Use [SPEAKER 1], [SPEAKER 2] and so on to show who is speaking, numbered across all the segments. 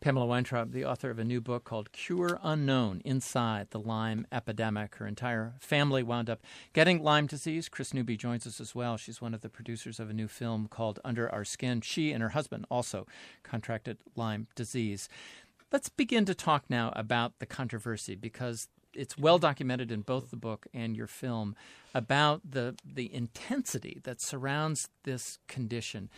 [SPEAKER 1] Pamela Weintraub, the author of a new book called Cure Unknown, Inside the Lyme Epidemic. Her entire family wound up getting Lyme disease. Kris Newby joins us as well. She's one of the producers of a new film called Under Our Skin. She and her husband also contracted Lyme disease. Let's begin to talk now about the controversy, because it's well documented in both the book and your film about the intensity that surrounds this condition.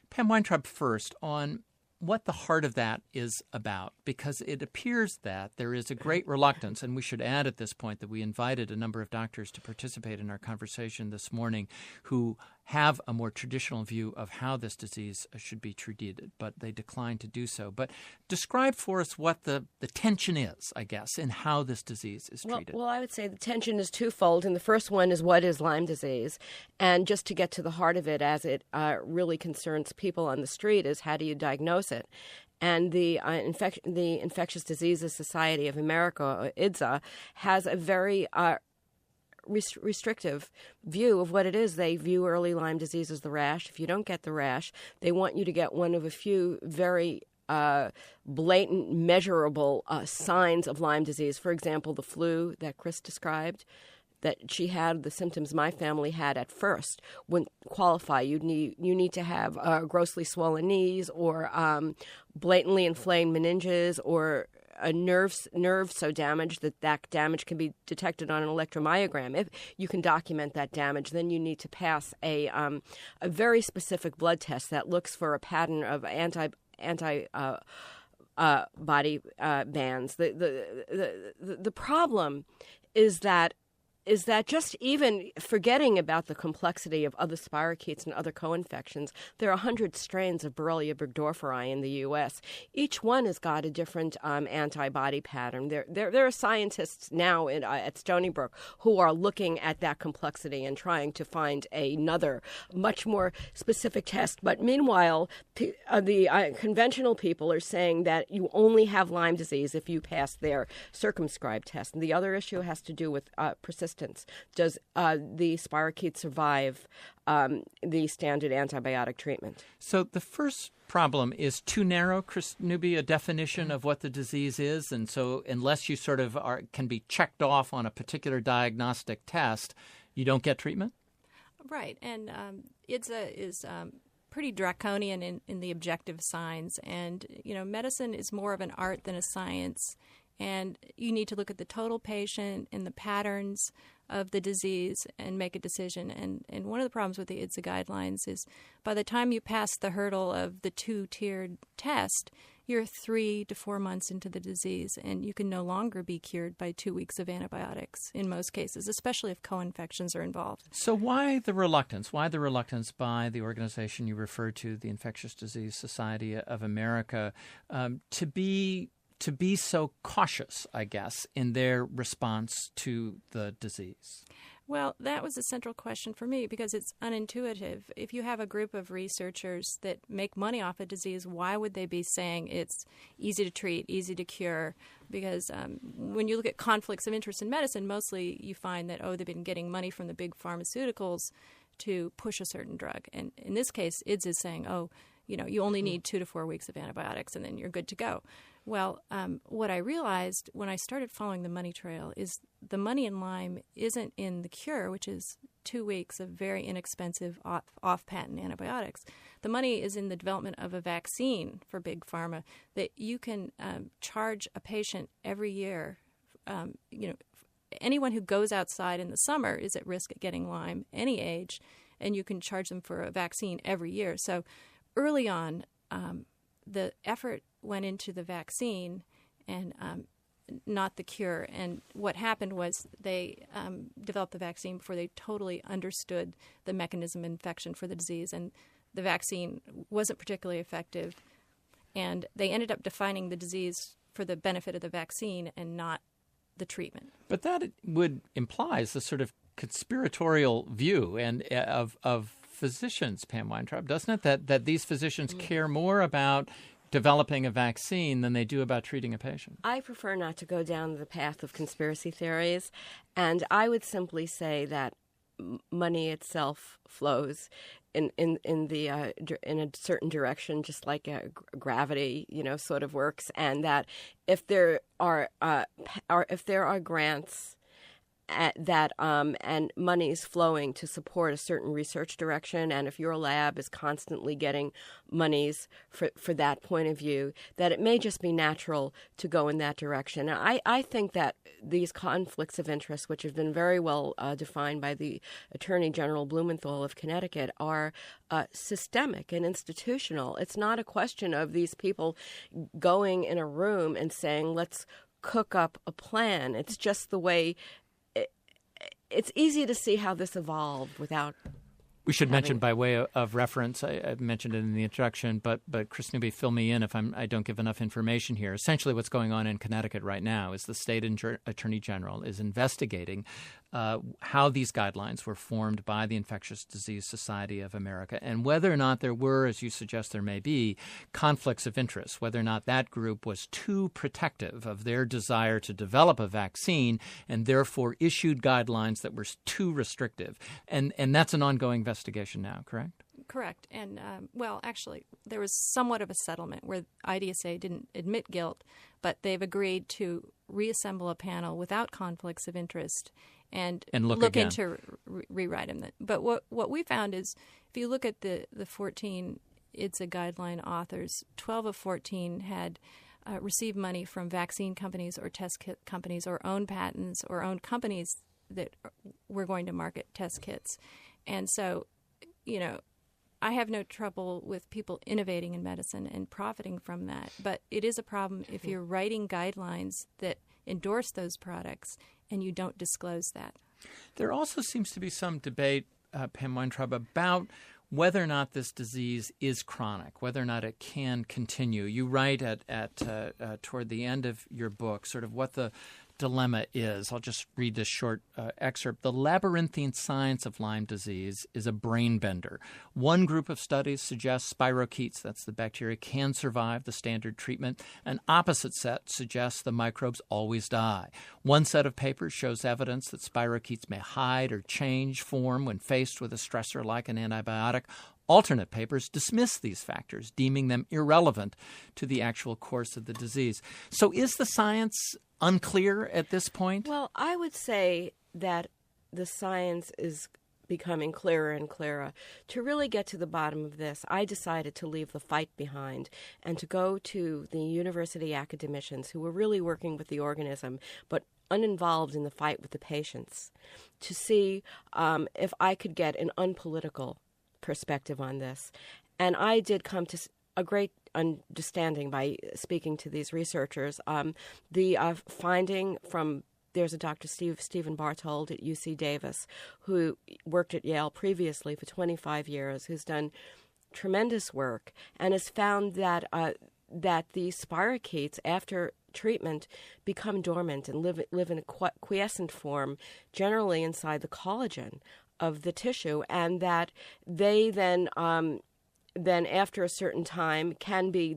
[SPEAKER 1] Pam Weintraub, first, on what the heart of that is about, because it appears that there is a great reluctance, and we should add at this point that we invited a number of doctors to participate in our conversation this morning who have a more traditional view of how this disease should be treated, but they declined to do so. But describe for us what the tension is, I guess, in how this disease is treated.
[SPEAKER 2] Well, I would say the tension is twofold, and the first one is, what is Lyme disease? And just to get to the heart of it, as it really concerns people on the street, is how do you diagnose it? And the Infectious Diseases Society of America, or IDSA, has a very restrictive view of what it is. They view early Lyme disease as the rash. If you don't get the rash, they want you to get one of a few very blatant, measurable signs of Lyme disease. For example, the flu that Kris described, that she had, the symptoms my family had at first wouldn't qualify. You need to have grossly swollen knees, or blatantly inflamed meninges, or a nerve so damaged that damage can be detected on an electromyogram. If you can document that damage, then you need to pass a very specific blood test that looks for a pattern of antibody bands. The problem is that just even forgetting about the complexity of other spirochetes and other co-infections, there are 100 strains of Borrelia burgdorferi in the U.S. Each one has got a different antibody pattern. There are scientists now at Stony Brook who are looking at that complexity and trying to find another, much more specific test. But meanwhile, the conventional people are saying that you only have Lyme disease if you pass their circumscribed test. And the other issue has to do with persistence. Does the spirochete survive the standard antibiotic treatment?
[SPEAKER 1] So the first problem is too narrow, Kris Newby, a definition of what the disease is. And so unless you sort of can be checked off on a particular diagnostic test, you don't get treatment?
[SPEAKER 3] Right. And IDSA is pretty draconian in the objective signs. And, medicine is more of an art than a science. And you need to look at the total patient and the patterns of the disease and make a decision. And one of the problems with the IDSA guidelines is by the time you pass the hurdle of the 2-tiered test, you're 3 to 4 months into the disease, and you can no longer be cured by 2 weeks of antibiotics in most cases, especially if co-infections are involved.
[SPEAKER 1] So why the reluctance? Why the reluctance by the organization you referred to, the Infectious Disease Society of America, to be so cautious, I guess, in their response to the disease?
[SPEAKER 3] Well, that was a central question for me because it's unintuitive. If you have a group of researchers that make money off a disease, why would they be saying it's easy to treat, easy to cure? Because when you look at conflicts of interest in medicine, mostly you find that, they've been getting money from the big pharmaceuticals to push a certain drug. And in this case, IDS is saying, you only need 2 to 4 weeks of antibiotics and then you're good to go. Well, what I realized when I started following the money trail is the money in Lyme isn't in the cure, which is 2 weeks of very inexpensive off-patent antibiotics. The money is in the development of a vaccine for big pharma that you can charge a patient every year. Anyone who goes outside in the summer is at risk of getting Lyme, any age, and you can charge them for a vaccine every year. So early on, the effort went into the vaccine and not the cure. And what happened was they developed the vaccine before they totally understood the mechanism of infection for the disease. And the vaccine wasn't particularly effective. And they ended up defining the disease for the benefit of the vaccine and not the treatment.
[SPEAKER 1] But that would implies the sort of conspiratorial view and of physicians, Pam Weintraub, doesn't it? That these physicians care more about developing a vaccine than they do about treating a patient.
[SPEAKER 2] I prefer not to go down the path of conspiracy theories, and I would simply say that money itself flows in a certain direction, just like gravity, sort of works, and that if there are grants and monies flowing to support a certain research direction, and if your lab is constantly getting monies for that point of view, that it may just be natural to go in that direction. And I think that these conflicts of interest, which have been very well defined by the Attorney General Blumenthal of Connecticut, are systemic and institutional. It's not a question of these people going in a room and saying, let's cook up a plan. It's just the way. It's easy to see how this evolved without.
[SPEAKER 1] We should mention, by way of reference, I mentioned it in the introduction, but Kris Newby, fill me in if I don't give enough information here. Essentially what's going on in Connecticut right now is the state attorney general is investigating how these guidelines were formed by the Infectious Disease Society of America and whether or not there were, as you suggest there may be, conflicts of interest, whether or not that group was too protective of their desire to develop a vaccine and therefore issued guidelines that were too restrictive. And that's an ongoing investigation now, correct?
[SPEAKER 3] Correct. And, actually, there was somewhat of a settlement where IDSA didn't admit guilt, but they've agreed to reassemble a panel without conflicts of interest and look into rewrite them. But what we found is if you look at the 14 IDSA guideline authors, 12 of 14 had received money from vaccine companies or test kit companies or own patents or own companies that were going to market test kits. And so, I have no trouble with people innovating in medicine and profiting from that. But it is a problem if you're writing guidelines that endorse those products and you don't disclose that.
[SPEAKER 1] There also seems to be some debate, Pam Weintraub, about whether or not this disease is chronic, whether or not it can continue. You write toward the end of your book sort of what the dilemma is. I'll just read this short excerpt. The labyrinthine science of Lyme disease is a brain bender. One group of studies suggests spirochetes, that's the bacteria, can survive the standard treatment. An opposite set suggests the microbes always die. One set of papers shows evidence that spirochetes may hide or change form when faced with a stressor like an antibiotic. Alternate papers dismiss these factors, deeming them irrelevant to the actual course of the disease. So is the science unclear at this point?
[SPEAKER 2] Well, I would say that the science is becoming clearer and clearer. To really get to the bottom of this, I decided to leave the fight behind and to go to the university academicians who were really working with the organism but uninvolved in the fight with the patients to see if I could get an unpolitical perspective on this. And I did come to a great understanding by speaking to these researchers. The finding from, there's a Dr. Stephen Barthold at UC Davis who worked at Yale previously for 25 years, who's done tremendous work and has found that the spirochetes after treatment become dormant and live in a quiescent form, generally inside the collagen of the tissue, and that they then after a certain time can be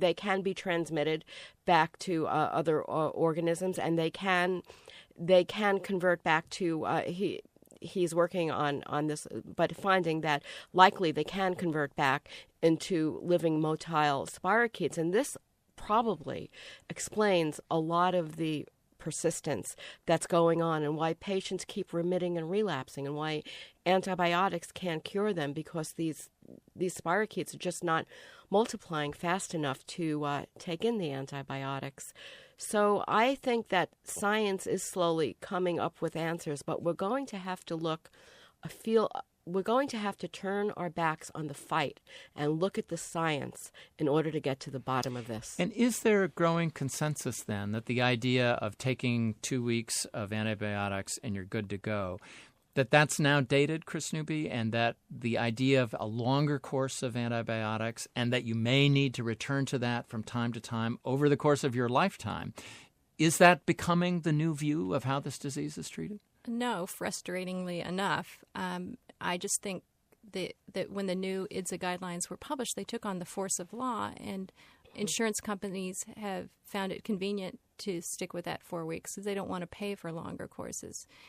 [SPEAKER 2] transmitted back to other organisms, and they can convert back to he's working on this, but finding that likely they can convert back into living motile spirochetes, and this probably explains a lot of the persistence that's going on and why patients keep remitting and relapsing and why antibiotics can't cure them, because these spirochetes are just not multiplying fast enough to take in the antibiotics. So I think that science is slowly coming up with answers, but we're going to have to we're going to have to turn our backs on the fight and look at the science in order to get to the bottom of this.
[SPEAKER 1] And is there a growing consensus then that the idea of taking 2 weeks of antibiotics and you're good to go, that's now dated, Kris Newby, and that the idea of a longer course of antibiotics and that you may need to return to that from time to time over the course of your lifetime, is that becoming the new view of how this disease is treated?
[SPEAKER 3] No, frustratingly enough. I just think that when the new IDSA guidelines were published, they took on the force of law, and insurance companies have found it convenient to stick with that 4 weeks because they don't want to pay for longer courses.